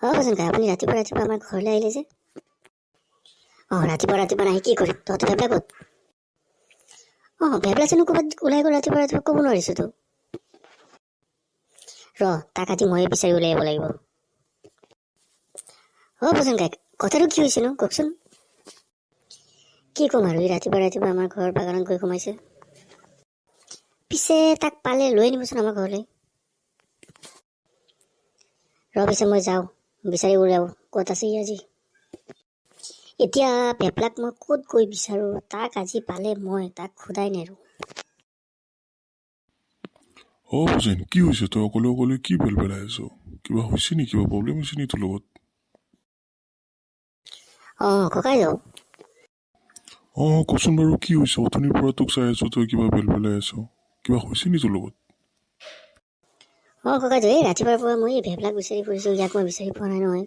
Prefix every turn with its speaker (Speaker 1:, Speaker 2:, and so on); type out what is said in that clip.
Speaker 1: ভূষণ কাকা, আপুনি ৰাতিপুৱা আমাৰ ঘৰলৈ আহিলে যে? ৰাতিপুৱা নাহি কি কৰিম? তহঁতে ভেবলা ক'ত? ভেবলা জানো ক'ৰবাত ওলাই গ'ল ৰাতিপুৱা ক'ব নোৱাৰিছোঁ তো। তাক আজি ময়ে বিচাৰি ওলাই আহিব লাগিব। ভূষণ কাকা, কথাটো কি হৈছেনো কওকচোন? কি ক'ম আৰু, ই ৰাতিপুৱা আমাৰ ঘৰৰ বাগানত গৈ সোমাইছে। পিছে তাক পালে লৈ আনিবচোন আমাৰ ঘৰলৈ। পিছে মই যাওঁ, বিচাৰি উলিয়াব ক'ত আছে ই আজি। এতিয়া ভেবলাক মই ক'ত গৈ বিচাৰোঁ? তাক আজি পালে মই তাক সোধাই নেৰো।
Speaker 2: ভূষণ, কি হৈছে? তই অকলে অকলে কি পেলাই আছ? কিবা হৈছে নেকি? কিবা প্ৰব্লেম হৈছে নেকি তোৰ লগত?
Speaker 1: ককাই যাওঁ।
Speaker 2: কচোন বাৰু কি হৈছে? অথনিৰ পৰা তোক চাই আছো, তই কিবা পেলাই আছ। কিবা হৈছে নেকি তোৰ লগত?
Speaker 1: ককাইদেউ, এই ৰাতিপুৱাৰ পৰা মই এই ভেবলাক বিচাৰি ফুৰিছোঁ, ইয়াক মই বিচাৰি পোৱা নাই নহয়।